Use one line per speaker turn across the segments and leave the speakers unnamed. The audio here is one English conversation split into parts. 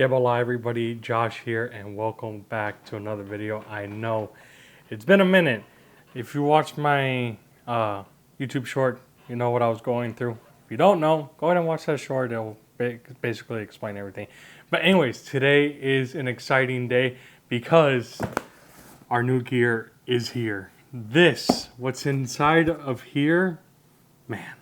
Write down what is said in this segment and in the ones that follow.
Hola everybody, Josh here, and welcome back to another video. I know it's been a minute. If you watched my YouTube short, you know what I was going through. If you don't know, go ahead and watch that short. It'll basically explain everything. But anyways, today is an exciting day because our new gear is here. What's inside of here, man.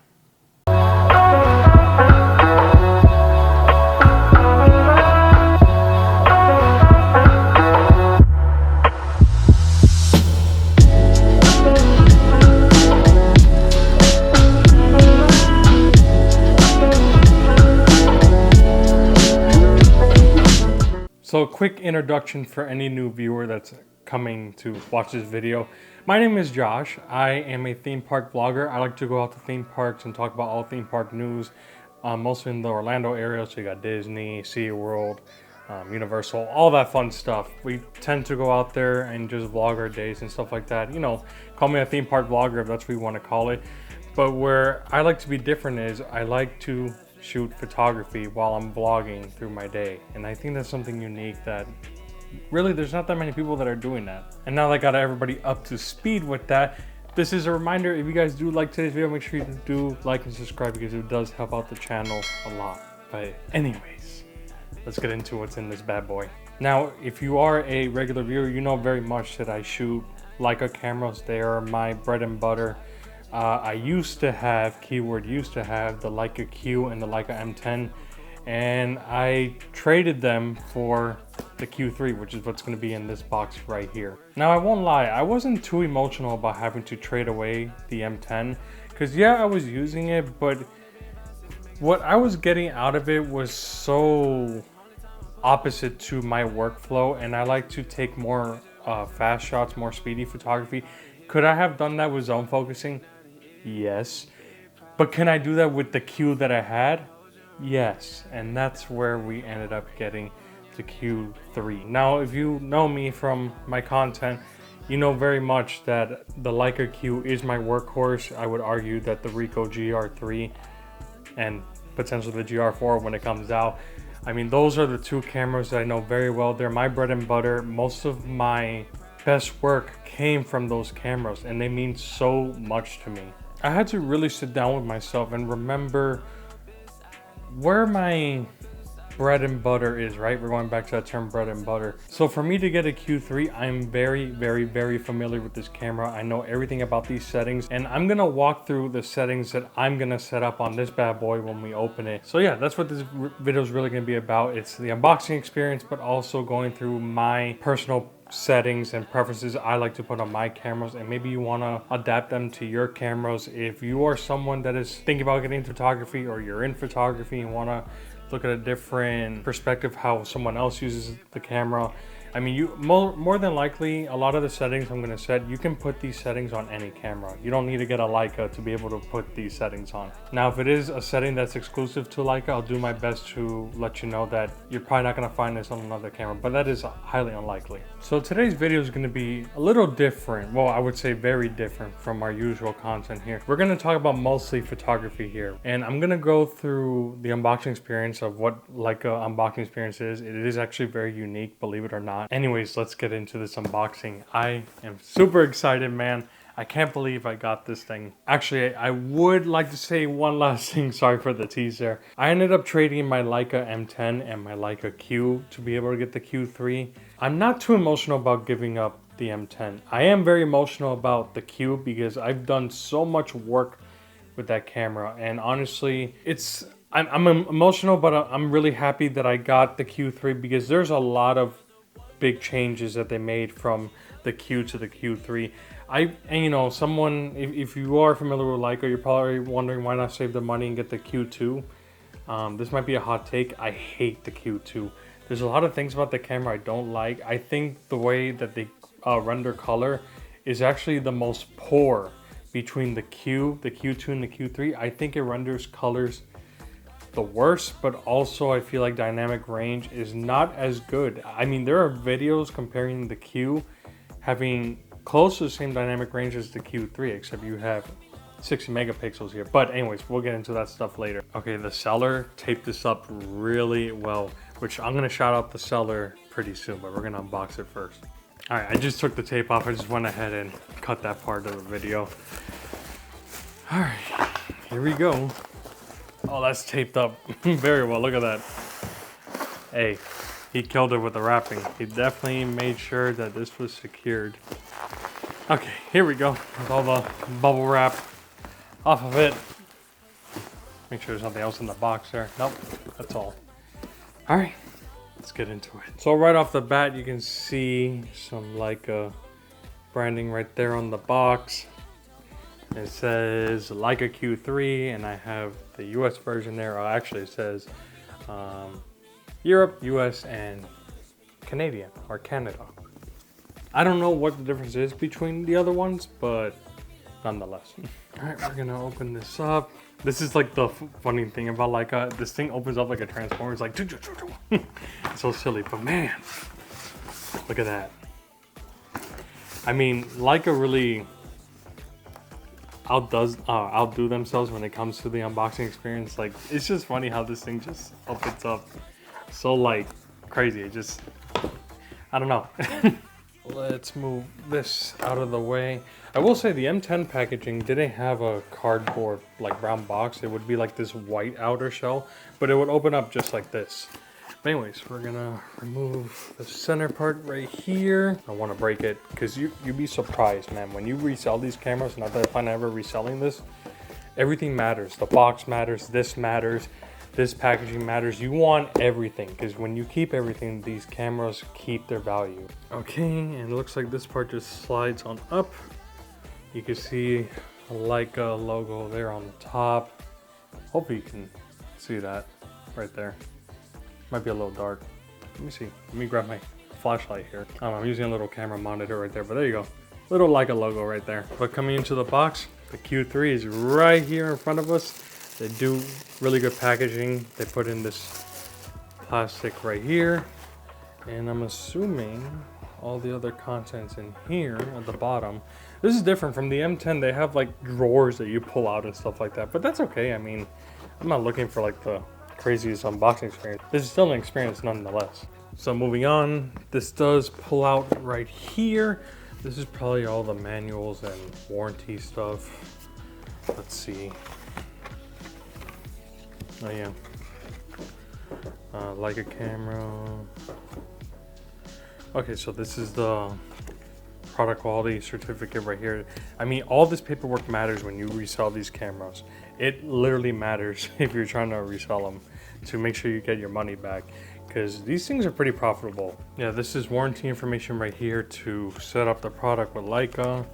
So a quick introduction for any new viewer that's coming to watch this video. My name is Josh. I am a theme park vlogger. I like to go out to theme parks and talk about all theme park news, mostly in the Orlando area. So you got Disney, SeaWorld, Universal, all that fun stuff. We tend to go out there and just vlog our days and stuff like that. You know, call me a theme park vlogger if that's what you want to call it. But where I like to be different is I like to shoot photography while I'm vlogging through my day, and I think that's something unique that really there's not that many people that are doing that. And now that I got everybody up to speed with that, this is a reminder, if you guys do like today's video, make sure you do like and subscribe because it does help out the channel a lot. But anyways, let's get into what's in this bad boy. Now, if you are a regular viewer, you know very much that I shoot Leica cameras. They are my bread and butter. I used to have the Leica Q and the Leica M10, and I traded them for the Q3, which is what's going to be in this box right here. Now, I won't lie, I wasn't too emotional about having to trade away the M10, because yeah, I was using it, but what I was getting out of it was so opposite to my workflow, and I like to take more fast shots, more speedy photography. Could I have done that with zone focusing? Yes. But can I do that with the Q that I had? Yes. And that's where we ended up getting the Q3. Now, if you know me from my content, you know very much that the Leica Q is my workhorse. I would argue that the Ricoh GR3 and potentially the GR4 when it comes out, I mean, those are the two cameras that I know very well. They're my bread and butter. Most of my best work came from those cameras, and they mean so much to me. I had to really sit down with myself and remember where my bread and butter is, right? We're going back to that term, bread and butter. So for me to get a Q3, I'm very familiar with this camera. I know everything about these settings, and I'm gonna walk through the settings that I'm gonna set up on this bad boy when we open it. So yeah, that's what this video is really gonna be about. It's the unboxing experience, but also going through my personal settings and preferences I like to put on my cameras, and maybe you want to adapt them to your cameras. If you are someone that is thinking about getting into photography, or you're in photography and want to look at a different perspective how someone else uses the camera, I mean, you more than likely, a lot of the settings I'm going to set, you can put these settings on any camera. You don't need to get a Leica to be able to put these settings on. Now, if it is a setting that's exclusive to Leica, I'll do my best to let you know that you're probably not going to find this on another camera, but that is highly unlikely. So today's video is going to be a little different. Well, I would say very different from our usual content here. We're going to talk about mostly photography here, and I'm going to go through the unboxing experience of what Leica unboxing experience is. It is actually very unique, believe it or not. Anyways, let's get into this unboxing. I am super excited, man. I can't believe I got this thing. Actually, I would like to say one last thing. Sorry for the teaser. I ended up trading my Leica M10 and my Leica Q to be able to get the Q3. I'm not too emotional about giving up the M10. I am very emotional about the Q because I've done so much work with that camera, and honestly, I'm emotional, but I'm really happy that I got the Q3 because there's a lot of big changes that they made from the Q to the Q3. And you know, if you are familiar with Leica, you're probably wondering why not save the money and get the Q2. This might be a hot take. I hate the Q2. There's a lot of things about the camera I don't like. I think the way that they render color is actually the most poor between the Q2 and the Q3. I think it renders colors the worst, but also I feel like dynamic range is not as good. I mean, there are videos comparing the Q having close to the same dynamic range as the Q3, except you have 60 megapixels here. But anyways, we'll get into that stuff later. Okay, the seller taped this up really well. which I'm gonna shout out the seller pretty soon, but we're gonna unbox it first. All right, I just took the tape off. I just went ahead and cut that part of the video. All right, here we go. Oh, that's taped up very well. Look at that. Hey, he killed it with the wrapping. He definitely made sure that this was secured. Okay, here we go. With all the bubble wrap off of it. Make sure there's nothing else in the box there. Nope, that's all. All right, let's get into it. So right off the bat, you can see some Leica branding right there on the box. It says Leica Q3, and I have the US version there. Actually, it says Europe, US, and Canadian, or Canada. I don't know what the difference is between the other ones, but nonetheless. All right, we're gonna open this up. This is like the funny thing about Leica. This thing opens up like a transformer. It's like, it's so silly, but man, look at that. I mean, Leica really outdo themselves when it comes to the unboxing experience. Like, it's just funny how this thing just opens up so like crazy. It just, I don't know. Let's move this out of the way. I will say the M10 packaging didn't have a cardboard like brown box. It would be like this white outer shell, but it would open up just like this. But anyways, we're gonna remove the center part right here. I want to break it because you'd be surprised, man. When you resell these cameras, not that I plan on ever reselling this, everything matters. The box matters, this matters, this packaging matters. You want everything because when you keep everything, these cameras keep their value. Okay, and it looks like this part just slides on up. You can see a Leica logo there on the top. Hopefully you can see that right there. Might be a little dark. Let me see. Let me grab my flashlight here. I'm using a little camera monitor right there, but there you go. Little Leica logo right there. But coming into the box, the Q3 is right here in front of us. They do really good packaging. They put in this plastic right here. And I'm assuming all the other contents in here at the bottom. This is different from the M10. They have like drawers that you pull out and stuff like that, but that's okay. I mean, I'm not looking for like the craziest unboxing experience. This is still an experience nonetheless. So moving on, this does pull out right here. This is probably all the manuals and warranty stuff. Let's see. Oh yeah. Leica camera. Okay, so this is the product quality certificate right here. I mean, all this paperwork matters when you resell these cameras. It literally matters if you're trying to resell them to make sure you get your money back, because these things are pretty profitable. Yeah, this is warranty information right here to set up the product with Leica.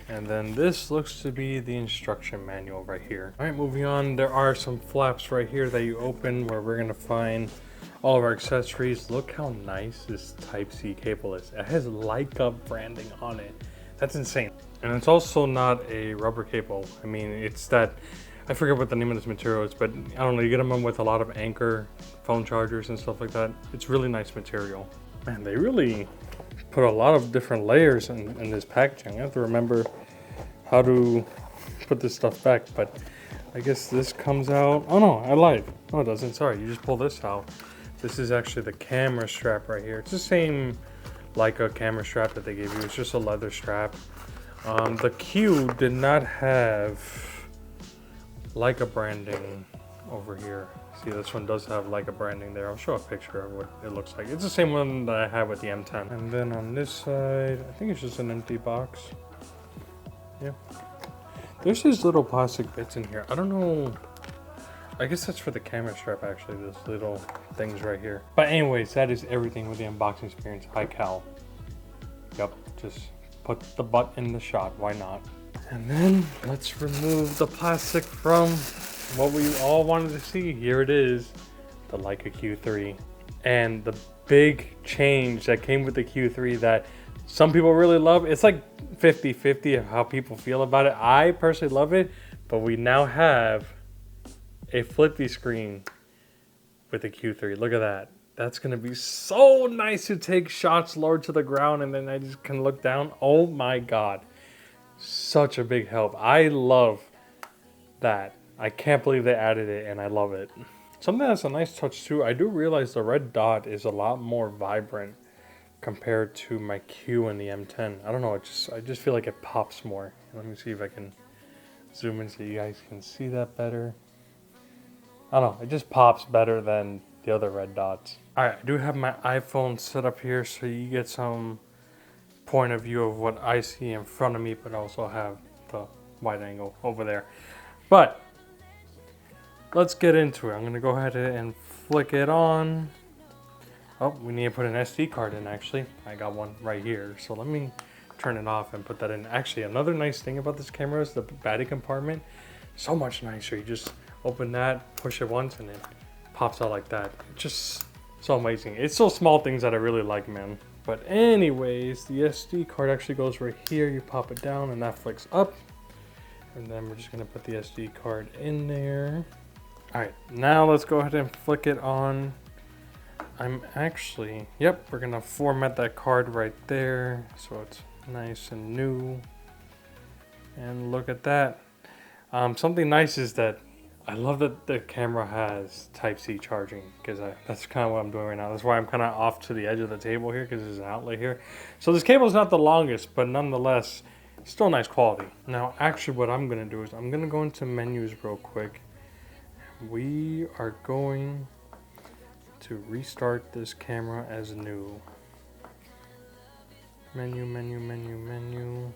And then this looks to be the instruction manual right here. All right, moving on, there are some flaps right here that you open where we're gonna find all of our accessories. Look how nice this Type-C cable is. It has Leica branding on it. That's insane. And it's also not a rubber cable. I mean, it's that, I forget what the name of this material is, but I don't know, you get them with a lot of Anchor phone chargers and stuff like that. It's really nice material. Man, they really put a lot of different layers in this packaging. I have to remember how to put this stuff back, but I guess this comes out. Oh no, I lied. No, it doesn't. Sorry, you just pull this out. This is actually the camera strap right here. It's the same Leica camera strap that they gave you. It's just a leather strap. The Q did not have Leica branding over here. See, this one does have Leica branding there. I'll show a picture of what it looks like. It's the same one that I have with the M10. And then on this side, I think it's just an empty box. Yeah. There's these little plastic bits in here. I don't know. I guess that's for the camera strap, actually, those little things right here. But anyways, that is everything with the unboxing experience. Hi, Cal. Yep, just put the butt in the shot. Why not? And then let's remove the plastic from what we all wanted to see. Here it is, the Leica Q3. And the big change that came with the Q3 that some people really love, it's like 50-50 of how people feel about it. I personally love it, but we now have a flippy screen with the Q3. Look at that. That's gonna be so nice to take shots lower to the ground and then I just can look down. Oh my God. Such a big help. I love that. I can't believe they added it and I love it. Something that's a nice touch too, I do realize the red dot is a lot more vibrant compared to my Q and the M10. I don't know, I just feel like it pops more. Let me see if I can zoom in so you guys can see that better. I don't know, it just pops better than the other red dots. Alright, I do have my iPhone set up here so you get some point of view of what I see in front of me, but I also have the wide angle over there. But let's get into it. I'm gonna go ahead and flick it on. Oh, we need to put an SD card in actually. I got one right here. So let me turn it off and put that in. Actually, another nice thing about this camera is the battery compartment. So much nicer. You just open that, push it once, and it pops out like that. It's just so amazing. It's those small things that I really like, man. But anyways, the SD card actually goes right here. You pop it down and that flicks up. And then we're just gonna put the SD card in there. All right, now let's go ahead and flick it on. Yep, we're gonna format that card right there so it's nice and new. And look at that. Something nice is that I love that the camera has Type-C charging, because that's kind of what I'm doing right now. That's why I'm kind of off to the edge of the table here, because there's an outlet here. So this cable is not the longest, but nonetheless, still nice quality. Now, actually what I'm gonna do is I'm gonna go into menus real quick. We are going to restart this camera as new. Menu, menu, menu, menu.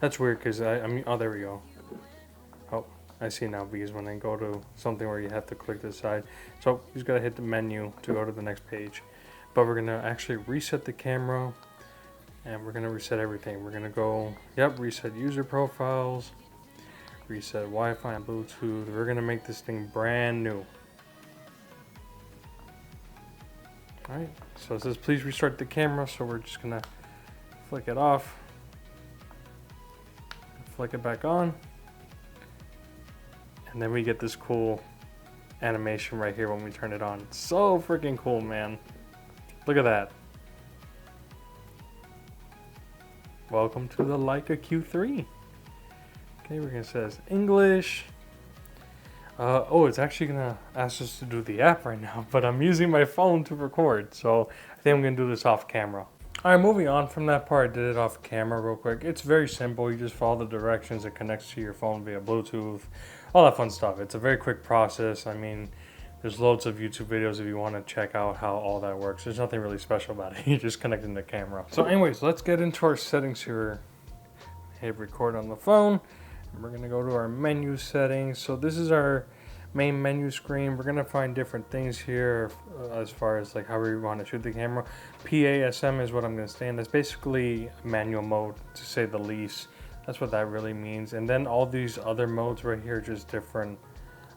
That's weird because oh, there we go. Oh, I see now, because when I go to something where you have to click this side. So you just gotta hit the menu to go to the next page. But we're gonna actually reset the camera and we're gonna reset everything. We're gonna go, yep, reset user profiles, reset Wi-Fi and Bluetooth. We're gonna make this thing brand new. Alright, so it says please restart the camera, so we're just gonna flick it off, flick it back on, and then we get this cool animation right here when we turn it on. It's so freaking cool, man. Look at that. Welcome to the Leica Q3. Okay, we're gonna says English. Oh, it's actually gonna ask us to do the app right now, but I'm using my phone to record, so I think I'm gonna do this off camera. All right, moving on from that part, I did it off camera real quick. It's very simple. You just follow the directions. It connects to your phone via Bluetooth, all that fun stuff. It's a very quick process. I mean, there's loads of YouTube videos if you want to check out how all that works. There's nothing really special about it. You just connect in the camera. So anyways, let's get into our settings here. Hit record on the phone. And we're gonna go to our menu settings. So this is our main menu screen. We're gonna find different things here as far as like how we want to shoot the camera. PASM is what I'm gonna stay in. That's basically manual mode, to say the least. That's what that really means. And then all these other modes right here are just different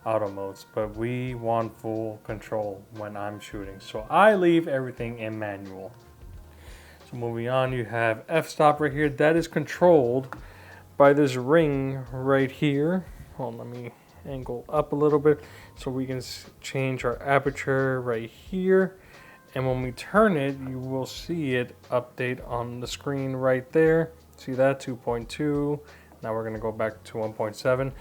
auto modes, but we want full control when I'm shooting, so I leave everything in manual. So moving on, you have f-stop right here. That is controlled by this ring right here. Hold on, let me angle up a little bit so we can change our aperture right here, and when we turn it, you will see it update on the screen right there. See that? 2.2. Now we're going to go back to 1.7.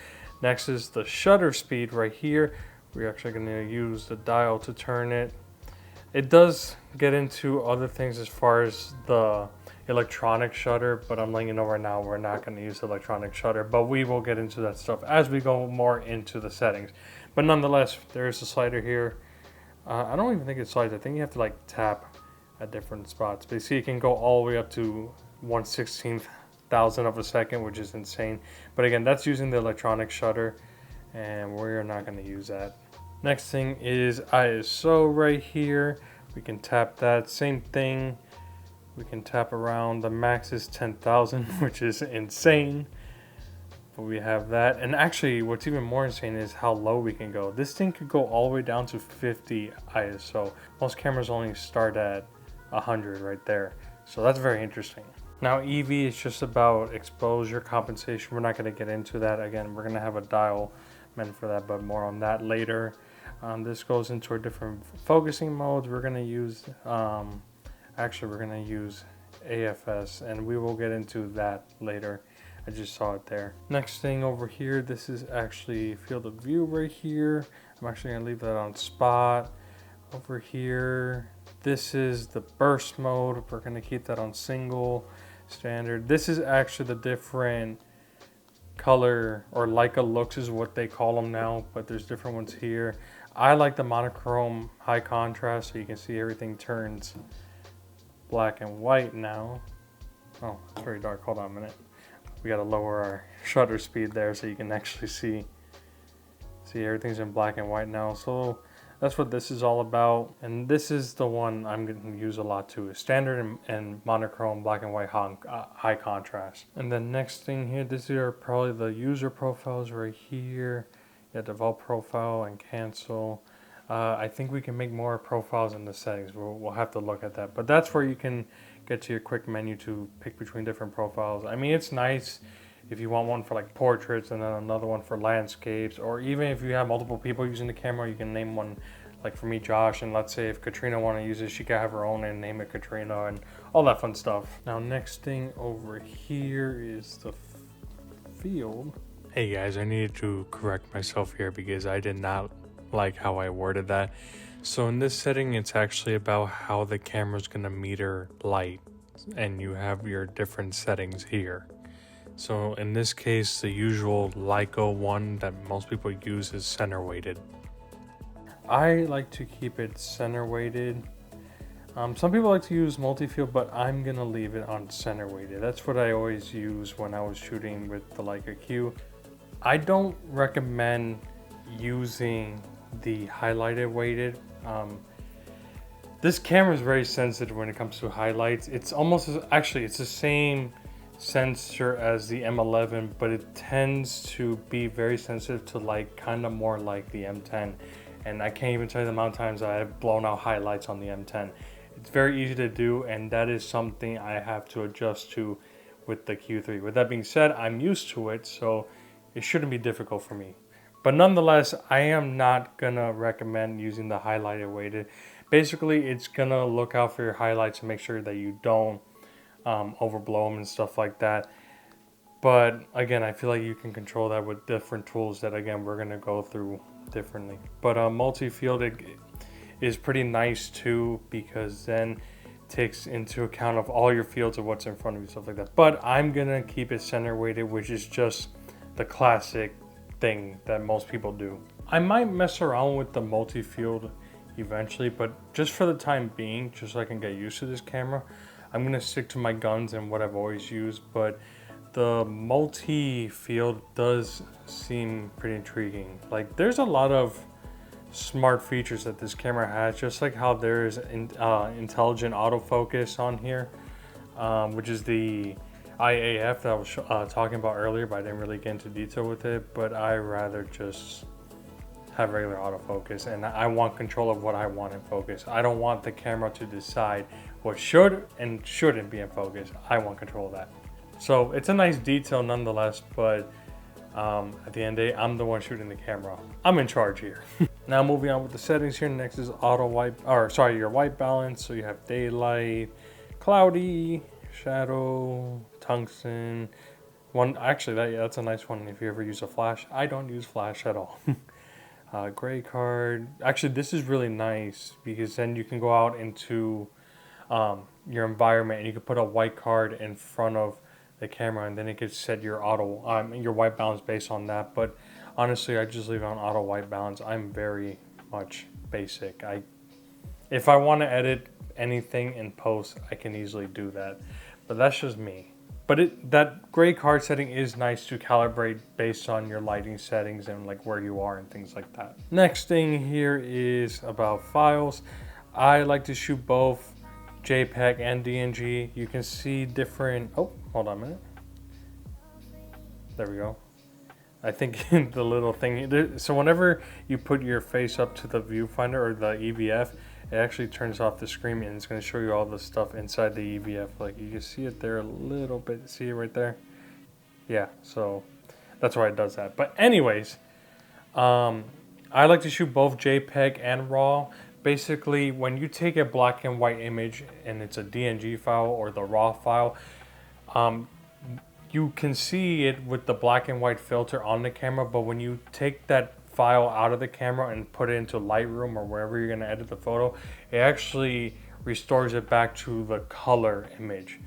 Next is the shutter speed right here. We're actually going to use the dial to turn it. It does get into other things as far as the electronic shutter, but I'm letting you know right now we're not going to use electronic shutter, but we will get into that stuff as we go more into the settings. But nonetheless, there is a slider here. I don't even think it slides. I think you have to like tap at different spots. But you see, it can go all the way up to 1/16,000 of a second, which is insane. But again, that's using the electronic shutter, and we're not going to use that. Next thing is ISO right here. We can tap that. Same thing. We can tap around. The max is 10,000, which is insane. But we have that. And actually, what's even more insane is how low we can go. This thing could go all the way down to 50 ISO. Most cameras only start at 100 right there. So that's very interesting. Now EV is just about exposure compensation. We're not going to get into that. Again, we're going to have a dial meant for that, but more on that later. This goes into our different focusing modes. We're going to use, we're going to use AFS, and we will get into that later. I just saw it there. Next thing over here, this is actually field of view right here. I'm actually gonna leave that on spot. Over here, this is the burst mode. We're gonna keep that on single, standard. This is actually the different color, or Leica looks is what they call them now, but there's different ones here. I like the monochrome high contrast, so you can see everything turns black and white now. Oh, it's very dark. Hold on a minute. We gotta lower our shutter speed there so you can actually see everything's in black and white now. So that's what this is all about. And this is the one I'm going to use a lot too. Is standard and monochrome black and white high contrast. And then next thing here, this are probably the user profiles right here. Yeah, develop profile and cancel. I think we can make more profiles in the settings. We'll have to look at that. But that's where you can get to your quick menu to pick between different profiles. I mean, it's nice if you want one for like portraits and then another one for landscapes, or even if you have multiple people using the camera, you can name one, like for me, Josh, and let's say if Katrina want to use it, she could have her own and name it Katrina and all that fun stuff. Now, next thing over here is the field. Hey guys, I needed to correct myself here because I did not like how I worded that. So in this setting, it's actually about how the camera's gonna meter light, and you have your different settings here. So in this case, the usual Leica one that most people use is center weighted. I like to keep it center weighted. Some people like to use multi-field, but I'm gonna leave it on center weighted. That's what I always use when I was shooting with the Leica Q. I don't recommend using the highlighted weighted. This camera is very sensitive when it comes to highlights. It's almost, actually it's the same sensor as the M11, but it tends to be very sensitive to like kind of more like the M10. And I can't even tell you the amount of times I have blown out highlights on the M10. It's very easy to do, and that is something I have to adjust to with the Q3. With that being said, I'm used to it, so it shouldn't be difficult for me. But nonetheless, I am not gonna recommend using the highlighted weighted. Basically, it's gonna look out for your highlights and make sure that you don't overblow them and stuff like that. But again, I feel like you can control that with different tools that, again, we're gonna go through differently. But multi-field is pretty nice too, because then takes into account of all your fields of what's in front of you, stuff like that. But I'm gonna keep it center weighted, which is just the classic thing that most people do. I might mess around with the multi-field eventually, but just for the time being, just so I can get used to this camera, I'm gonna stick to my guns and what I've always used. But the multi-field does seem pretty intriguing. Like, there's a lot of smart features that this camera has, just like how there's intelligent autofocus on here, which is the IAF that I was talking about earlier, but I didn't really get into detail with it. But I rather just have regular autofocus, and I want control of what I want in focus. I don't want the camera to decide what should and shouldn't be in focus. I want control of that. So it's a nice detail nonetheless, but at the end of the day, I'm the one shooting the camera. I'm in charge here. Now moving on with the settings here. Next is your white balance. So you have daylight, cloudy, shadow, tungsten. That's a nice one if you ever use a flash. I don't use flash at all. Gray card. Actually, this is really nice because then you can go out into your environment and you can put a white card in front of the camera, and then it could set your your white balance based on that. But honestly, I just leave it on auto white balance. I'm very much basic. If I want to edit anything in post, I can easily do that, but that's just me. But that gray card setting is nice to calibrate based on your lighting settings and like where you are and things like that. Next thing here is about files. I like to shoot both JPEG and DNG. You can see different, oh, hold on a minute. There we go. I think the little thing, so whenever you put your face up to the viewfinder or the EVF, it actually turns off the screen and it's going to show you all the stuff inside the EVF. Like you can see it there a little bit. See it right there? Yeah, so that's why it does that. But anyways, I like to shoot both JPEG and RAW. Basically, when you take a black and white image and it's a DNG file or the RAW file, you can see it with the black and white filter on the camera, but when you take that file out of the camera and put it into Lightroom or wherever you're going to edit the photo, it actually restores it back to the color image.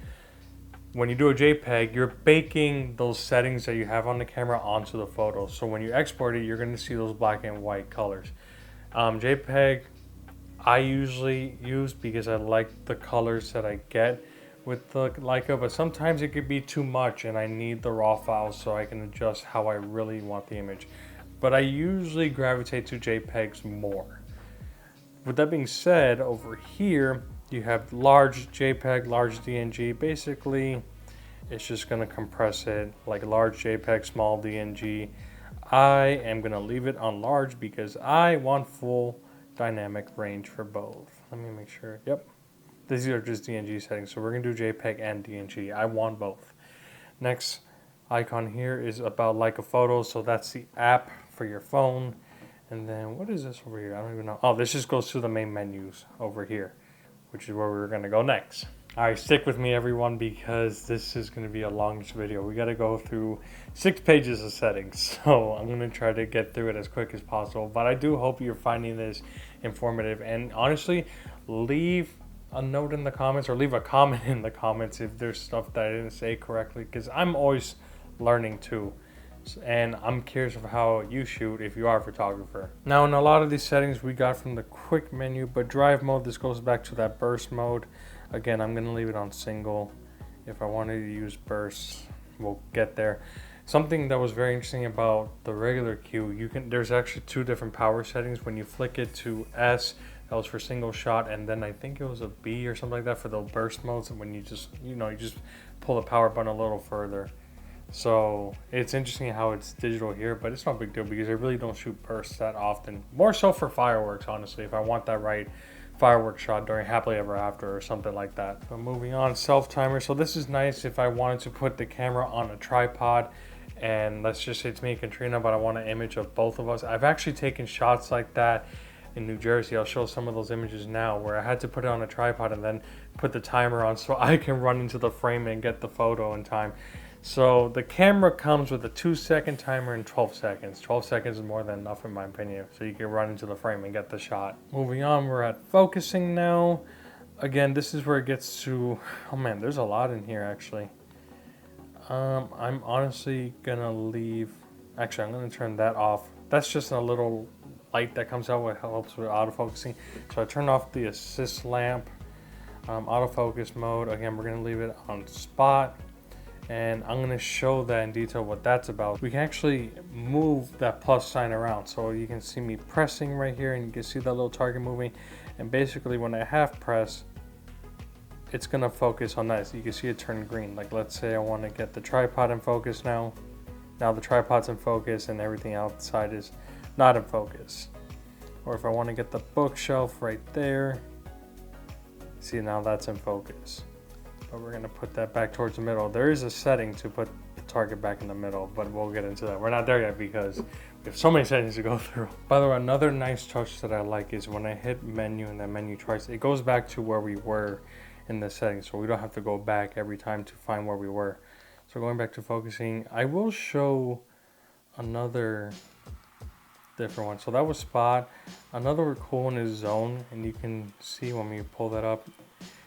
When you do a JPEG, you're baking those settings that you have on the camera onto the photo. So when you export it, you're going to see those black and white colors. JPEG, I usually use because I like the colors that I get with the Leica, but sometimes it could be too much and I need the raw files so I can adjust how I really want the image. But I usually gravitate to JPEGs more. With that being said, over here, you have large JPEG, large DNG. Basically, it's just gonna compress it like large JPEG, small DNG. I am gonna leave it on large because I want full dynamic range for both. Let me make sure, yep. These are just DNG settings, so we're gonna do JPEG and DNG. I want both. Next icon here is about Leica Photos, so that's the app for your phone. And then what is this over here? I don't even know. Oh, this just goes to the main menus over here, which is where we're gonna go next. All right, stick with me everyone because this is gonna be a longish video. We gotta go through 6 pages of settings. So I'm gonna try to get through it as quick as possible, but I do hope you're finding this informative. And honestly, leave a note in the comments or leave a comment in the comments if there's stuff that I didn't say correctly, because I'm always learning too. And I'm curious of how you shoot if you are a photographer. Now in a lot of these settings we got from the quick menu, but drive mode, this goes back to that burst mode. Again, I'm gonna leave it on single. If I wanted to use burst, we'll get there. Something that was very interesting about the regular Q, there's actually 2 different power settings. When you flick it to S, that was for single shot, and then I think it was a B or something like that for the burst modes, and when you just pull the power button a little further. So it's interesting how it's digital here, but it's no big deal because I really don't shoot bursts that often. More so for fireworks, honestly, if I want that right fireworks shot during Happily Ever After or something like that. But moving on, self-timer. So this is nice if I wanted to put the camera on a tripod and let's just say it's me and Katrina, but I want an image of both of us. I've actually taken shots like that in New Jersey. I'll show some of those images now where I had to put it on a tripod and then put the timer on so I can run into the frame and get the photo in time. So the camera comes with a 2-second timer and 12 seconds. 12 seconds is more than enough in my opinion, so you can run into the frame and get the shot. Moving on, we're at focusing now. Again, this is where it gets to, oh man, there's a lot in here actually. I'm honestly gonna leave, actually I'm gonna turn that off. That's just a little light that comes out what helps with autofocusing. So I turned off the assist lamp, autofocus mode. Again, we're gonna leave it on spot. And I'm going to show that in detail what that's about. We can actually move that plus sign around, so you can see me pressing right here and you can see that little target moving, and basically when I half press it's going to focus on that. So you can see it turn green. Like let's say I want to get the tripod in focus now the tripod's in focus and everything outside is not in focus. Or if I want to get the bookshelf right there, see now that's in focus. But we're gonna put that back towards the middle. There is a setting to put the target back in the middle, but we'll get into that. We're not there yet because we have so many settings to go through. By the way, another nice touch that I like is when I hit menu and that menu twice, it goes back to where we were in the settings, so we don't have to go back every time to find where we were. So going back to focusing, I will show another different one. So that was spot. Another cool one is zone, and you can see when we pull that up,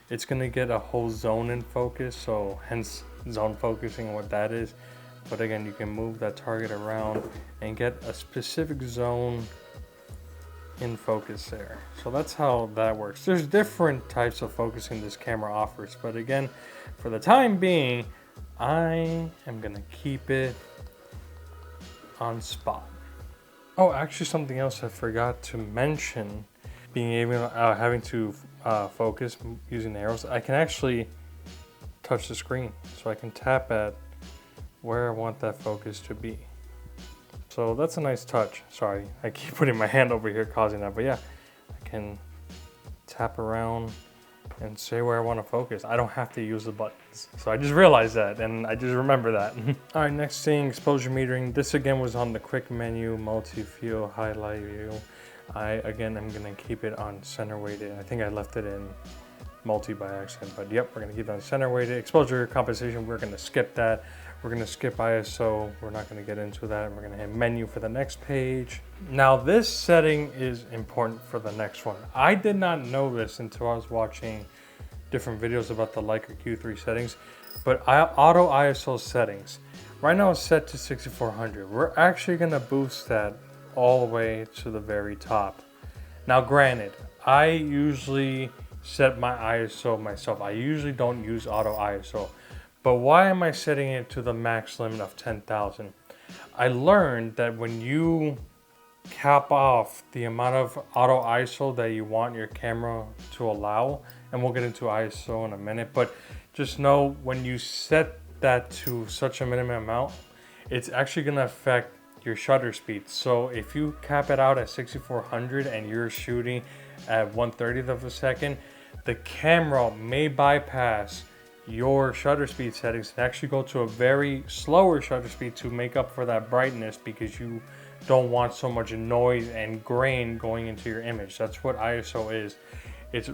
it's gonna get a whole zone in focus, so hence zone focusing, what that is. But again, you can move that target around and get a specific zone in focus there. So that's how that works. There's different types of focusing this camera offers, but again, for the time being, I am gonna keep it on spot. Oh, actually something else I forgot to mention, being able having to focus using the arrows, I can actually touch the screen, so I can tap at where I want that focus to be. So that's a nice touch. Sorry, I keep putting my hand over here causing that, but yeah, I can tap around and say where I want to focus. I don't have to use the buttons. So I just realized that and I just remember that. All right, next thing, exposure metering. This again was on the quick menu, multi-field, highlight view. Again, I'm gonna keep it on center weighted. I think I left it in multi by accident, but yep, we're gonna keep it on center weighted. Exposure compensation, we're gonna skip that. We're gonna skip ISO. We're not gonna get into that. We're gonna hit menu for the next page. Now this setting is important for the next one. I did not know this until I was watching different videos about the Leica Q3 settings, but auto ISO settings. Right now it's set to 6400. We're actually gonna boost that all the way to the very top. Now granted, I usually set my ISO myself. I usually don't use auto ISO. But why am I setting it to the max limit of 10,000? I learned that when you cap off the amount of auto ISO that you want your camera to allow, and we'll get into ISO in a minute, but just know when you set that to such a minimum amount, it's actually going to affect your shutter speed. So if you cap it out at 6400 and you're shooting at 1/30th of a second, the camera may bypass your shutter speed settings and actually go to a very slower shutter speed to make up for that brightness, because you don't want so much noise and grain going into your image. That's what ISO is. It's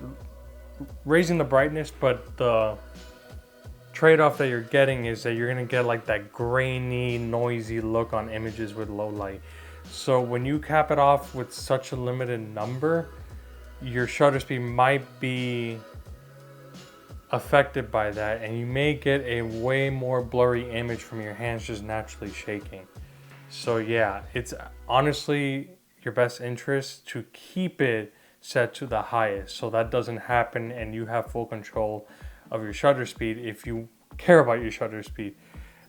raising the brightness, but the trade-off that you're getting is that you're gonna get like that grainy, noisy look on images with low light. So when you cap it off with such a limited number, your shutter speed might be affected by that, and you may get a way more blurry image from your hands just naturally shaking. So yeah, it's honestly your best interest to keep it set to the highest so that doesn't happen and you have full control of your shutter speed if you care about your shutter speed.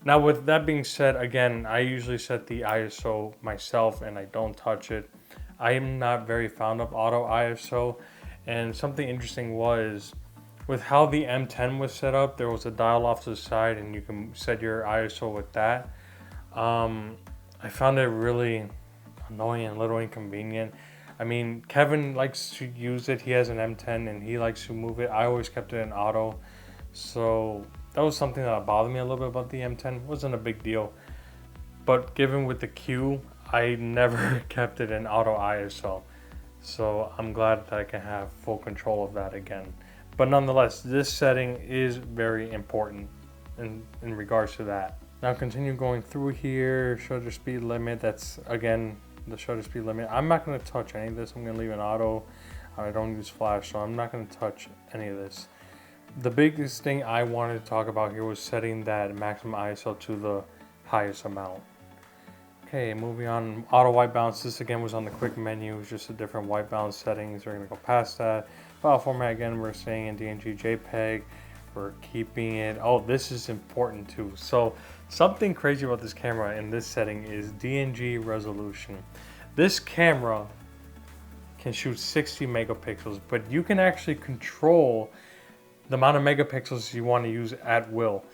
Now with that being said, again, I usually set the ISO myself and I don't touch it. I am not very fond of auto ISO, and something interesting was with how the M10 was set up, there was a dial off to the side and you can set your ISO with that. I found it really annoying and a little inconvenient. I mean, Kevin likes to use it. He has an M10 and he likes to move it. I always kept it in auto. So that was something that bothered me a little bit about the M10. It wasn't a big deal. But given with the Q, I never kept it in auto ISO. So I'm glad that I can have full control of that again. But nonetheless, this setting is very important in regards to that. Now continue going through here, shutter speed limit, that's again the shutter speed limit. I'm not going to touch any of this. I'm going to leave it auto. I don't use flash, so I'm not going to touch any of this. The biggest thing I wanted to talk about here was setting that maximum ISO to the highest amount. Okay, moving on, auto white balance. This again was on the quick menu. It's just a different white balance settings. We're going to go past that. File format, again, we're staying in DNG JPEG. We're keeping it. Oh, this is important too. So something crazy about this camera in this setting is DNG resolution. This camera can shoot 60 megapixels, but you can actually control the amount of megapixels you want to use at will.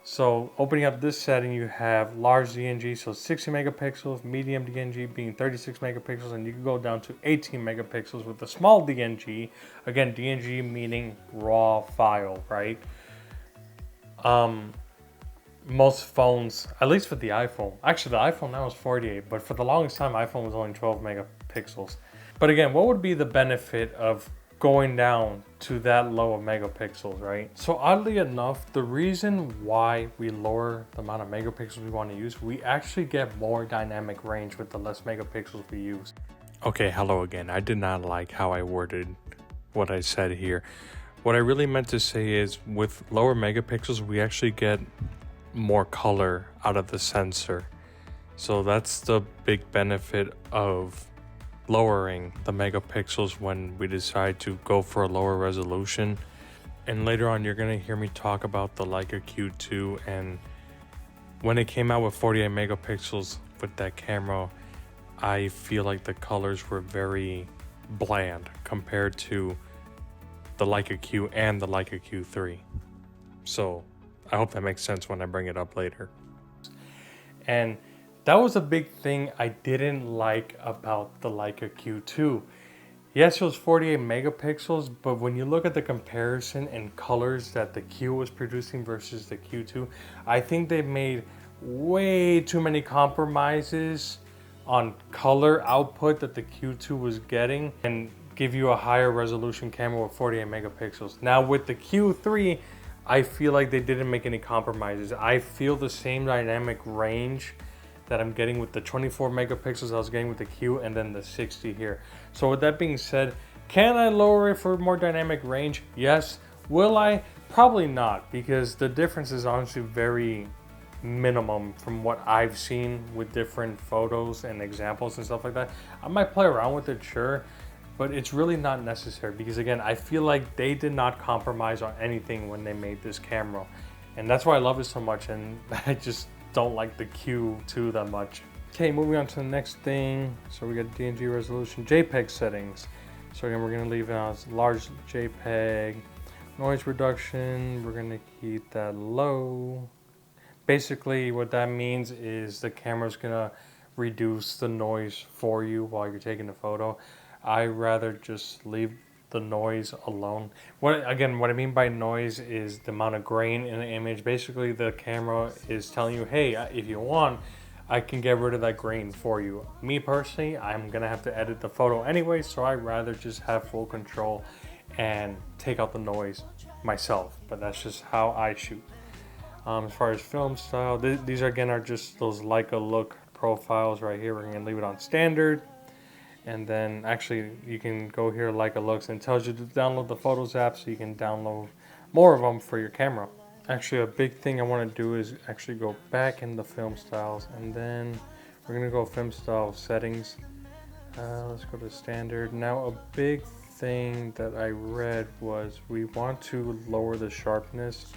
So opening up this setting, you have large DNG, so 60 megapixels, medium DNG being 36 megapixels, and you can go down to 18 megapixels with the small DNG. Again, DNG meaning raw file, right? Most phones, at least for the iPhone, actually the iPhone now is 48, but for the longest time, iPhone was only 12 megapixels. But again, what would be the benefit of going down to that low of megapixels, right? So oddly enough, the reason why we lower the amount of megapixels we want to use, we actually get more dynamic range with the less megapixels we use. Okay, hello again. I did not like how I worded what I said here. What I really meant to say is with lower megapixels, we actually get more color out of the sensor. So that's the big benefit of lowering the megapixels when we decide to go for a lower resolution. And later on, you're going to hear me talk about the Leica Q2, and when it came out with 48 megapixels with that camera, I feel like the colors were very bland compared to the Leica Q and the Leica Q3. So I hope that makes sense when I bring it up later. And that was a big thing I didn't like about the Leica Q2. Yes, it was 48 megapixels, but when you look at the comparison in colors that the Q was producing versus the Q2, I think they made way too many compromises on color output that the Q2 was getting and give you a higher resolution camera with 48 megapixels. Now with the Q3, I feel like they didn't make any compromises. I feel the same dynamic range that I'm getting with the 24 megapixels I was getting with the Q, and then the 60 here. So with that being said, can I lower it for more dynamic range? Yes. Will I? Probably not, because the difference is honestly very minimum from what I've seen with different photos and examples and stuff like that. I might play around with it, sure, but it's really not necessary, because again, I feel like they did not compromise on anything when they made this camera, and that's why I love it so much. And I just don't like the Q2 that much. Okay, moving on to the next thing. So we got DNG resolution, JPEG settings. So again, we're gonna leave it as large JPEG. Noise reduction, we're gonna keep that low. Basically what that means is the camera's gonna reduce the noise for you while you're taking the photo. I rather just leave the noise alone. What I mean by noise is the amount of grain in the image. Basically the camera is telling you, hey, if you want, I can get rid of that grain for you. Me personally, I'm gonna have to edit the photo anyway, so I'd rather just have full control and take out the noise myself. But that's just how I shoot. As far as film style, these again are just those Leica look profiles right here. We're gonna leave it on standard. And then actually you can go here, Leica looks, and it tells you to download the Photos app so you can download more of them for your camera. Actually, a big thing I want to do is actually go back in the film styles, and then we're gonna go film style settings. Let's go to standard. Now a big thing that I read was we want to lower the sharpness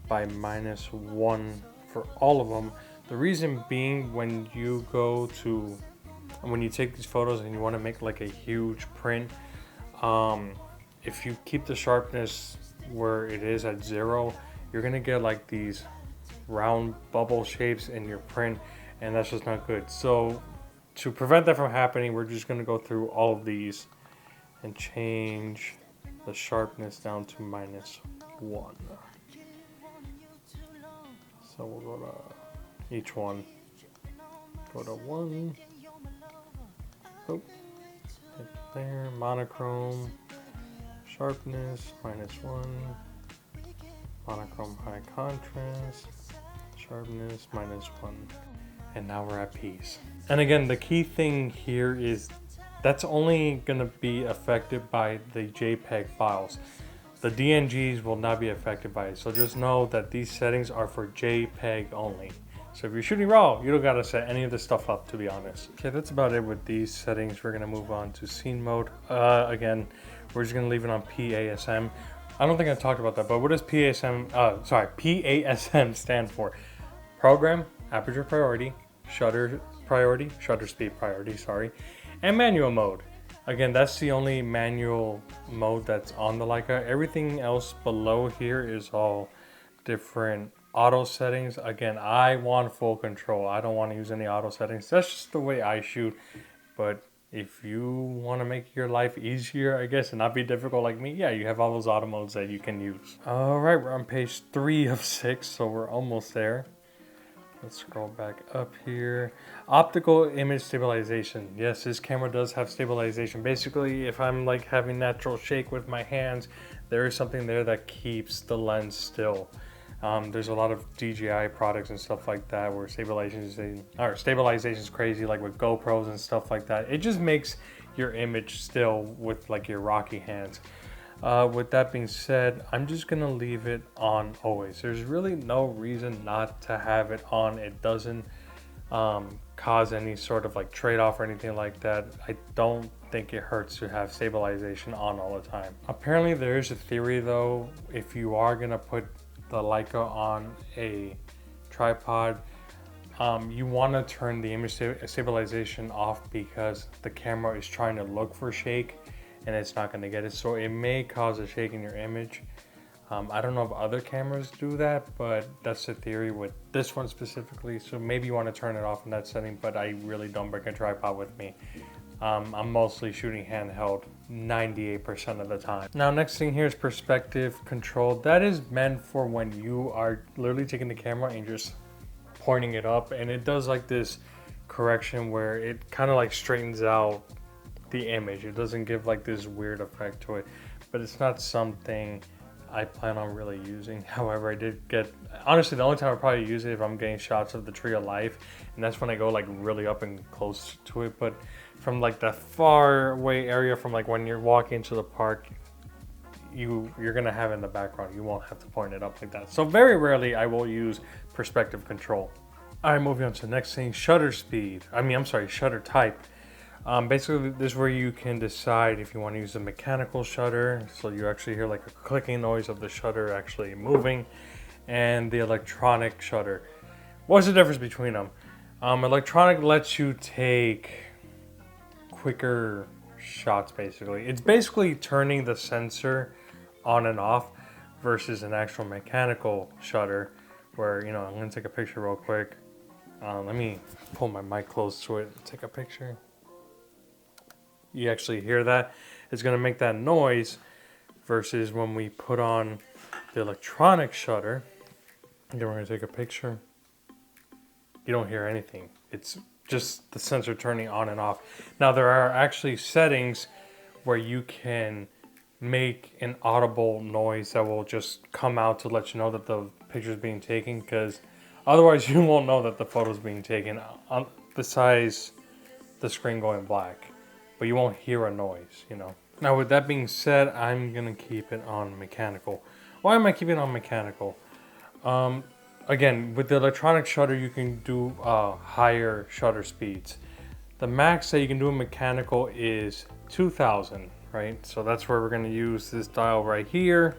by -1 for all of them. The reason being, when you take these photos and you want to make like a huge print, if you keep the sharpness where it is at 0, you're gonna get like these round bubble shapes in your print, and that's just not good. So to prevent that from happening, we're just gonna go through all of these and change the sharpness down to -1. So we'll go to each one, go to 1, oh, hit there, monochrome, sharpness, -1, monochrome high contrast, sharpness, -1. And now we're at peace. And again, the key thing here is that's only gonna be affected by the JPEG files. The DNGs will not be affected by it. So just know that these settings are for JPEG only. So if you're shooting RAW, you don't gotta set any of this stuff up, to be honest. Okay, that's about it with these settings. We're gonna move on to scene mode. Again, we're just gonna leave it on PASM. I don't think I talked about that, but what does PASM stand for? Program, aperture priority, shutter speed priority, sorry, and manual mode. Again, that's the only manual mode that's on the Leica. Everything else below here is all different auto settings. Again, I want full control. I don't want to use any auto settings. That's just the way I shoot. But if you want to make your life easier, I guess, and not be difficult like me, yeah, you have all those auto modes that you can use. All right, we're on page 3 of 6, so we're almost there. Let's scroll back up here. Optical image stabilization. Yes, this camera does have stabilization. Basically, if I'm like having natural shake with my hands, there is something there that keeps the lens still. There's a lot of DJI products and stuff like that where stabilization is crazy, like with GoPros and stuff like that. It just makes your image still with like your rocky hands. With that being said, I'm just gonna leave it on always. There's really no reason not to have it on. It doesn't cause any sort of like trade-off or anything like that. I don't think it hurts to have stabilization on all the time. Apparently there is a theory though, if you are gonna put the Leica on a tripod, you want to turn the image stabilization off, because the camera is trying to look for shake and it's not going to get it, so it may cause a shake in your image. I don't know if other cameras do that, but that's the theory with this one specifically. So maybe you want to turn it off in that setting, but I really don't bring a tripod with me. I'm mostly shooting handheld 98% of the time. Now, next thing here is perspective control. That is meant for when you are literally taking the camera and just pointing it up, and it does like this correction where it kind of like straightens out the image. It doesn't give like this weird effect to it, but it's not something I plan on really using. However, I did get, honestly, the only time I probably use it if I'm getting shots of the tree of life, and that's when I go like really up and close to it. But from like the far away area, from like when you're walking into the park, you're gonna have it in the background. You won't have to point it up like that. So very rarely I will use perspective control. All right, moving on to the next thing, shutter speed. I'm sorry, shutter type. Basically, this is where you can decide if you want to use a mechanical shutter, so you actually hear like a clicking noise of the shutter actually moving, and the electronic shutter. What's the difference between them? Electronic lets you take quicker shots, basically. It's basically turning the sensor on and off versus an actual mechanical shutter where, you know, I'm going to take a picture real quick. Let me pull my mic close to it and take a picture. You actually hear that. It's going to make that noise versus when we put on the electronic shutter. Then we're going to take a picture. You don't hear anything. It's just the sensor turning on and off. Now there are actually settings where you can make an audible noise that will just come out to let you know that the picture is being taken, because otherwise you won't know that the photo is being taken besides the screen going black. But you won't hear a noise, you know. Now with that being said, I'm gonna keep it on mechanical. Why am I keeping it on mechanical? Again, with the electronic shutter, you can do higher shutter speeds. The max that you can do in mechanical is 2000, right? So that's where we're gonna use this dial right here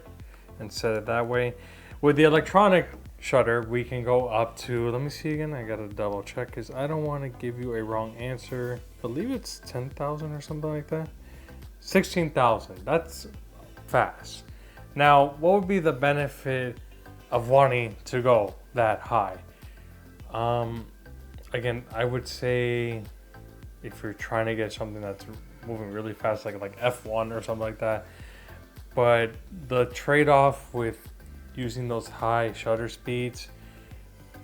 and set it that way. With the electronic shutter, we can go up to, let me see again, I gotta double check because I don't want to give you a wrong answer. I believe it's 10,000 or something like that. 16,000, that's fast. Now, what would be the benefit of wanting to go that high? Again, I would say if you're trying to get something that's moving really fast, like F1 or something like that. But the trade-off with using those high shutter speeds,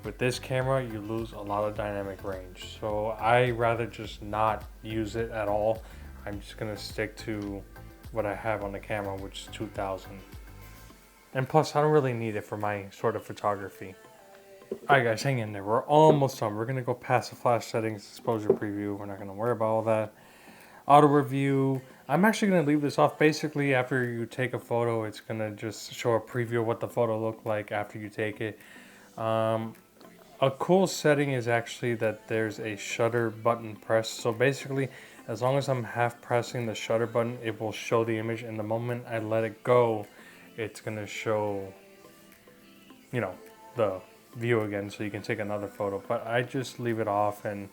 with this camera, you lose a lot of dynamic range. So I rather just not use it at all. I'm just gonna stick to what I have on the camera, which is 2000. And plus, I don't really need it for my sort of photography. Alright guys, hang in there. We're almost done. We're going to go past the flash settings, exposure preview. We're not going to worry about all that. Auto review. I'm actually going to leave this off. Basically, after you take a photo, it's going to just show a preview of what the photo looked like after you take it. A cool setting is actually that there's a shutter button press. So basically, as long as I'm half pressing the shutter button, it will show the image. And the moment I let it go, it's going to show, you know, the view again, so you can take another photo. But I just leave it off and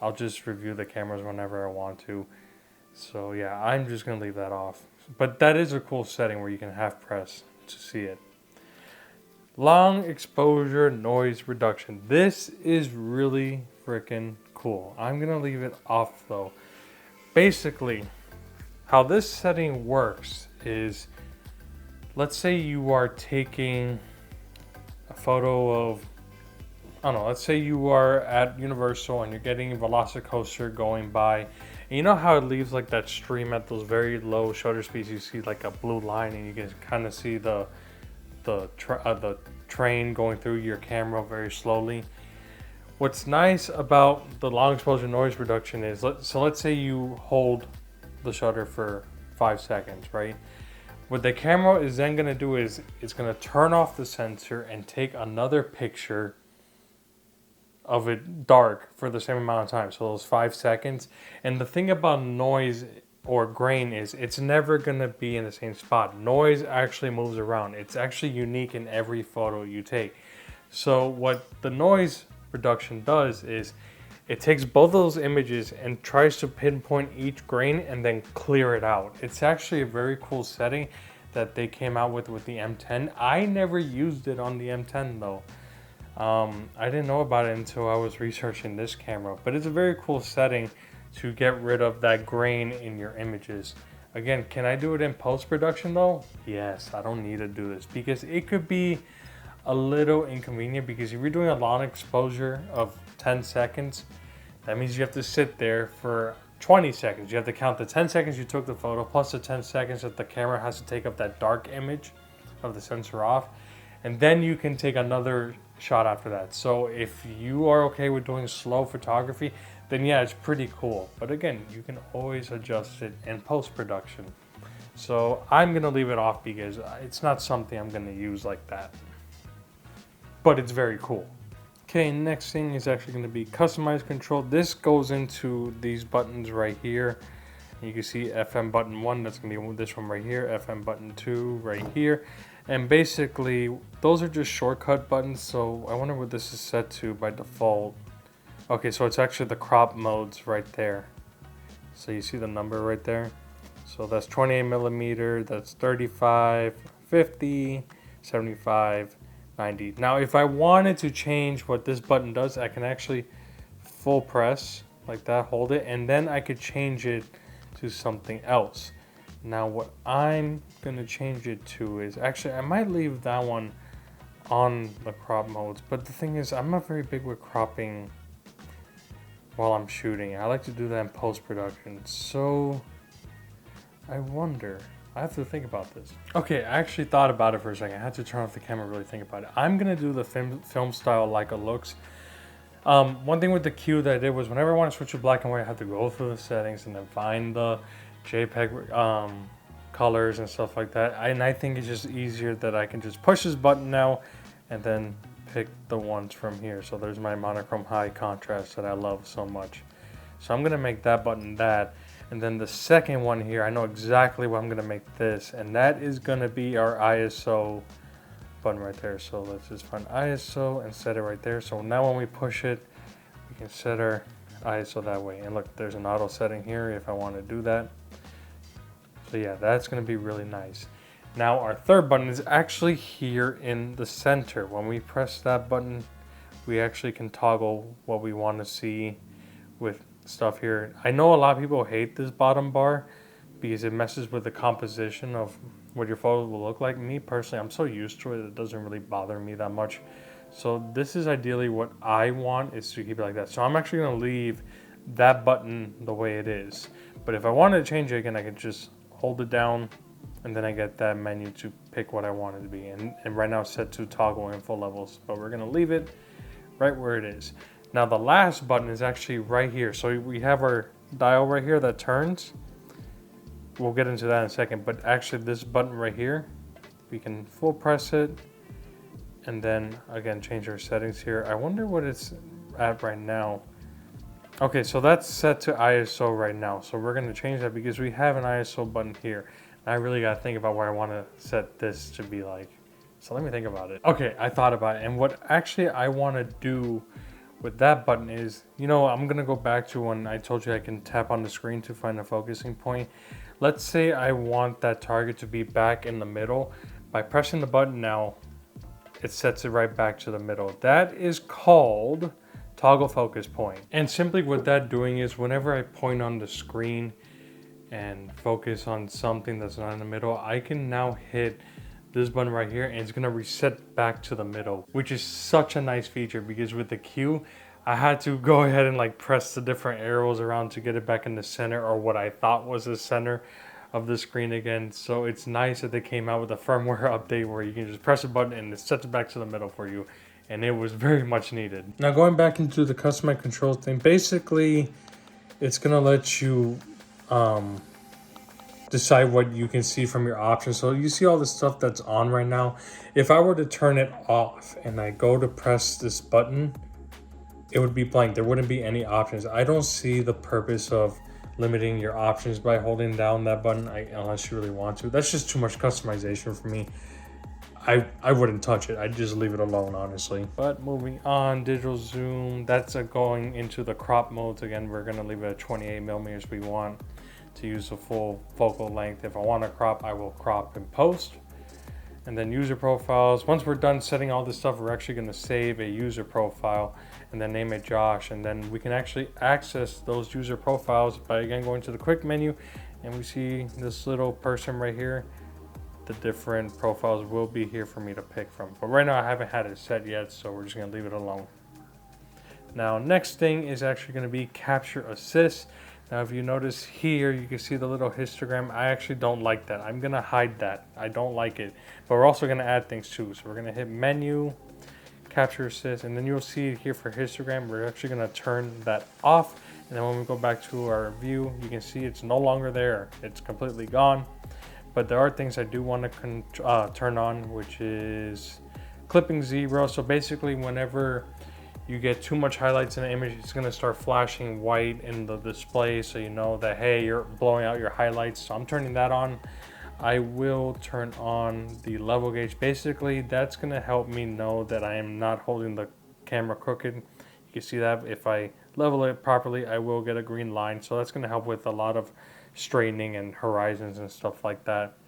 I'll just review the cameras whenever I want to. So yeah, I'm just going to leave that off. But that is a cool setting where you can half press to see it. Long exposure noise reduction. This is really freaking cool. I'm going to leave it off though. Basically, how this setting works is, let's say you are taking a photo of, I don't know, let's say you are at Universal and you're getting a Velocicoaster going by. And you know how it leaves like that stream at those very low shutter speeds? You see like a blue line and you can kind of see the train going through your camera very slowly. What's nice about the long exposure noise reduction is, let's say you hold the shutter for 5 seconds, right? What the camera is then going to do is it's going to turn off the sensor and take another picture of it dark for the same amount of time, so those 5 seconds. And the thing about noise or grain is it's never going to be in the same spot. Noise actually moves around. It's actually unique in every photo you take. So what the noise reduction does is it takes both of those images and tries to pinpoint each grain and then clear it out. It's actually a very cool setting that they came out with the M10. I never used it on the M10 though. I didn't know about it until I was researching this camera, but it's a very cool setting to get rid of that grain in your images. Again, can I do it in post-production though? Yes, I don't need to do this because it could be a little inconvenient, because if you're doing a long exposure of 10 seconds, that means you have to sit there for 20 seconds. You have to count the 10 seconds you took the photo plus the 10 seconds that the camera has to take up that dark image of the sensor off, and then you can take another shot after that. So if you are okay with doing slow photography, then yeah, it's pretty cool. But again, you can always adjust it in post-production. So I'm gonna leave it off because it's not something I'm gonna use like that. But it's very cool. Okay, next thing is actually gonna be customized control. This goes into these buttons right here. You can see FM button 1, that's gonna be this one right here, FM button 2 right here. And basically, those are just shortcut buttons, so I wonder what this is set to by default. Okay, so it's actually the crop modes right there. So you see the number right there? So that's 28 millimeter, that's 35, 50, 75, 90. Now, if I wanted to change what this button does, I can actually full press like that, hold it, and then I could change it to something else. Now what I'm gonna change it to is, actually I might leave that one on the crop modes, but the thing is I'm not very big with cropping while I'm shooting. I like to do that in post-production, so I wonder, I have to think about this. Okay, I actually thought about it for a second. I had to turn off the camera and really think about it. I'm gonna do the film style Leica looks. One thing with the Q that I did was whenever I want to switch to black and white, I have to go through the settings and then find the JPEG colors and stuff like that. And I think it's just easier that I can just push this button now and then pick the ones from here. So there's my monochrome high contrast that I love so much. So I'm gonna make that button that. And then the second one here, I know exactly what I'm gonna make this, and that is gonna be our ISO button right there. So let's just find ISO and set it right there. So now when we push it, we can set our ISO that way. And look, there's an auto setting here if I want to do that. So yeah, that's going to be really nice. Now our third button is actually here in the center. When we press that button, we actually can toggle what we want to see with stuff here. I know a lot of people hate this bottom bar because it messes with the composition of what your photo will look like. Me personally, I'm so used to it, it doesn't really bother me that much. So this is ideally what I want, is to keep it like that. So I'm actually going to leave that button the way it is. But if I wanted to change it again, I could just hold it down and then I get that menu to pick what I want it to be. And right now it's set to toggle info levels, but we're going to leave it right where it is. Now the last button is actually right here. So we have our dial right here that turns. We'll get into that in a second, but actually this button right here, we can full press it and then again change our settings here. I wonder what it's at right now. Okay, so that's set to ISO right now. So we're gonna change that because we have an ISO button here. And I really gotta think about where I wanna set this to be like. So let me think about it. Okay, I thought about it. And what actually I wanna do with that button is, you know, I'm gonna go back to when I told you I can tap on the screen to find a focusing point. Let's say I want that target to be back in the middle. By pressing the button now, it sets it right back to the middle. That is called toggle focus point. And simply what that doing is whenever I point on the screen and focus on something that's not in the middle, I can now hit this button right here and it's gonna reset back to the middle, which is such a nice feature because with the Q, I had to go ahead and like press the different arrows around to get it back in the center, or what I thought was the center of the screen again. So it's nice that they came out with a firmware update where you can just press a button and it sets it back to the middle for you. And it was very much needed. Now going back into the customized controls thing, basically it's gonna let you decide what you can see from your options. So you see all the stuff that's on right now. If I were to turn it off and I go to press this button, it would be blank. There wouldn't be any options. I don't see the purpose of limiting your options by holding down that button unless you really want to. That's just too much customization for me. I wouldn't touch it. I'd just leave it alone, honestly. But moving on, digital zoom, that's going into the crop modes. Again, we're gonna leave it at 28 millimeters. We want to use the full focal length. If I want to crop, I will crop in post. And then user profiles. Once we're done setting all this stuff, we're actually going to save a user profile and then name it Josh. And then we can actually access those user profiles by again going to the quick menu, and we see this little person right here. The different profiles will be here for me to pick from. But right now I haven't had it set yet, so we're just going to leave it alone. Now next thing is actually going to be capture assist. Now if you notice here, you can see the little histogram. I actually don't like that. I'm gonna hide that. I don't like it. But we're also gonna add things too. So we're gonna hit menu, capture assist, and then you'll see it here for histogram. We're actually gonna turn that off. And then when we go back to our view, you can see it's no longer there. It's completely gone. But there are things I do want to turn on, which is clipping 0. So basically whenever you get too much highlights in the image, it's gonna start flashing white in the display, so you know that, hey, you're blowing out your highlights. So I'm turning that on. I will turn on the level gauge. Basically, that's gonna help me know that I am not holding the camera crooked. You can see that if I level it properly, I will get a green line. So that's gonna help with a lot of straightening and horizons and stuff like that.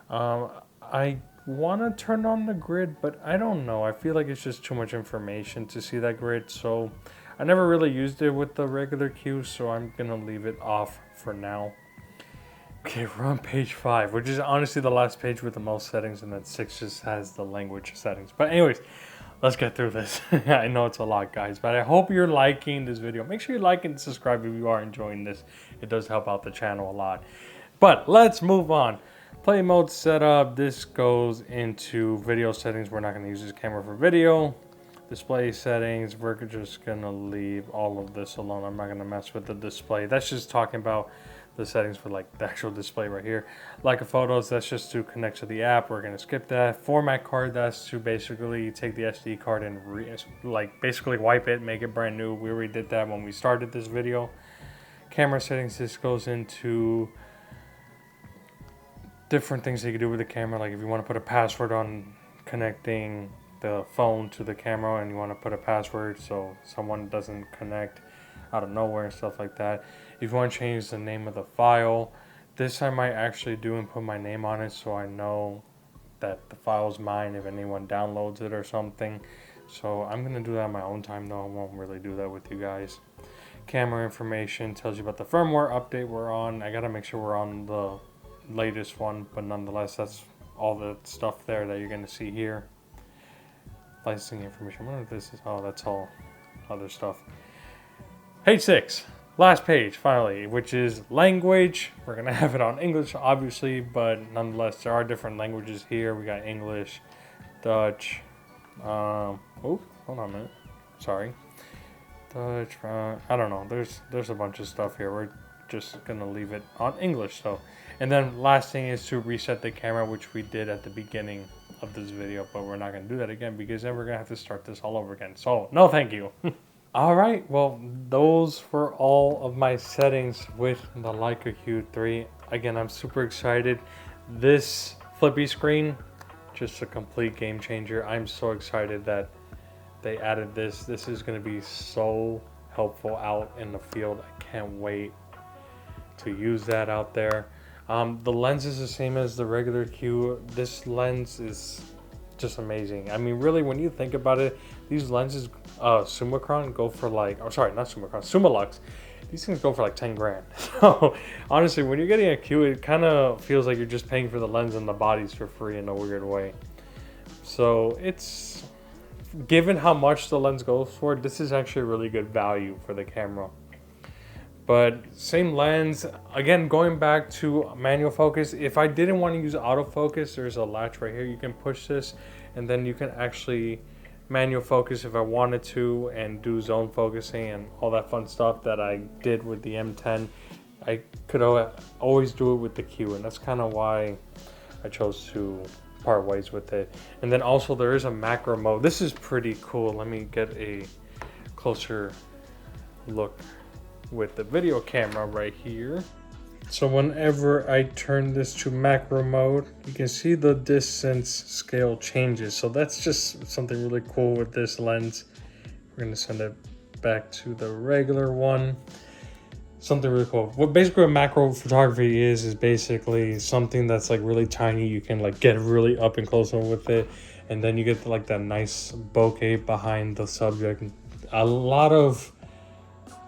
I want to turn on the grid, but I don't know. I feel like it's just too much information to see that grid, so I never really used it with the regular Q, so I'm gonna leave it off for now. Okay, we're on page 5, which is honestly the last page with the most settings, and then 6 just has the language settings. But anyways, let's get through this. I know it's a lot, guys, but I hope you're liking this video. Make sure you like and subscribe if you are enjoying this. It does help out the channel a lot. But let's move on. Play mode setup. This goes into video settings. We're not going to use this camera for video. Display settings. We're just going to leave all of this alone. I'm not going to mess with the display. That's just talking about the settings for like the actual display right here. Leica photos, that's just to connect to the app. We're going to skip that. Format card, that's to basically take the SD card and basically wipe it, make it brand new. We already did that when we started this video. Camera settings, this goes into different things that you can do with the camera. Like if you want to put a password on connecting the phone to the camera, and you want to put a password so someone doesn't connect out of nowhere and stuff like that. If you want to change the name of the file, this I might actually do and put my name on it so I know that the file's mine if anyone downloads it or something. So I'm going to do that on my own time though. I won't really do that with you guys. Camera information tells you about the firmware update we're on. I got to make sure we're on the latest one, but nonetheless, that's all the stuff there that you're going to see here. Licensing information. I wonder if this is, oh, that's all other stuff. Page 6, last page finally, which is language. We're going to have it on English obviously, but nonetheless there are different languages here. We got English, Dutch, oh, hold on a minute, sorry, Dutch, I don't know, there's a bunch of stuff here. We're just gonna leave it on English. So, and then last thing is to reset the camera, which we did at the beginning of this video, but we're not gonna do that again because then we're gonna have to start this all over again. So no thank you. All right, well, those were all of my settings with the Leica Q3. Again, I'm super excited. This flippy screen, just a complete game changer. I'm so excited that they added this. This is gonna be so helpful out in the field. I can't wait to use that out there. The lens is the same as the regular Q. This lens is just amazing. I mean, really, when you think about it, these lenses, Summicron go for like, oh sorry, not Summicron, Summilux. These things go for like 10 grand. So honestly, when you're getting a Q, it kind of feels like you're just paying for the lens and the bodies for free in a weird way. So it's, given how much the lens goes for, this is actually a really good value for the camera. But same lens, again, going back to manual focus, if I didn't want to use autofocus, there's a latch right here. You can push this and then you can actually manual focus if I wanted to and do zone focusing and all that fun stuff that I did with the M10. I could always do it with the Q, and that's kind of why I chose to part ways with it. And then also there is a macro mode. This is pretty cool. Let me get a closer look with the video camera right here. So whenever I turn this to macro mode, you can see the distance scale changes. So that's just something really cool with this lens. We're gonna send it back to the regular one. Something really cool. What basically macro photography is basically something that's like really tiny. You can like get really up and close with it, and then you get like that nice bokeh behind the subject. A lot of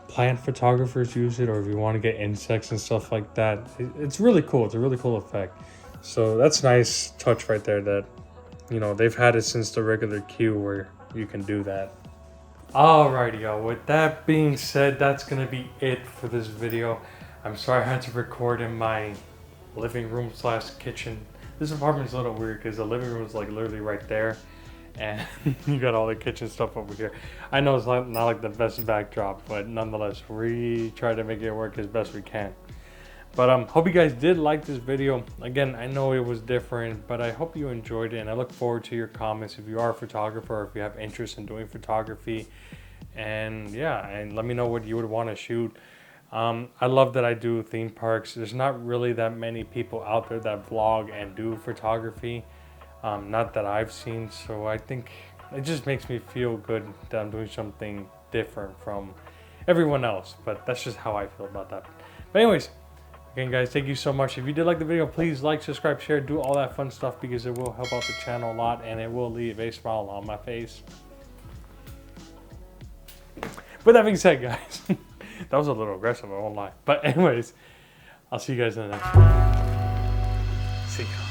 plant photographers use it, or if you want to get insects and stuff like that. It's really cool. It's a really cool effect. So that's a nice touch right there that, you know, they've had it since the regular Q where you can do that. Alrighty, y'all. With that being said, that's gonna be it for this video. I'm sorry I had to record in my living room slash kitchen. This apartment's a little weird because the living room is like literally right there, and you got all the kitchen stuff over here. I know it's not like the best backdrop, but nonetheless, we try to make it work as best we can. But hope you guys did like this video. Again, I know it was different, but I hope you enjoyed it, and I look forward to your comments if you are a photographer or if you have interest in doing photography. And yeah, and let me know what you would want to shoot. I love that I do theme parks. There's not really that many people out there that vlog and do photography, not that I've seen. So I think it just makes me feel good that I'm doing something different from everyone else. But that's just how I feel about that. But anyways, again, guys, thank you so much. If you did like the video, please like, subscribe, share, do all that fun stuff because it will help out the channel a lot and it will leave a smile on my face. With that being said, guys, that was a little aggressive, I won't lie. But anyways, I'll see you guys in the next one. See ya.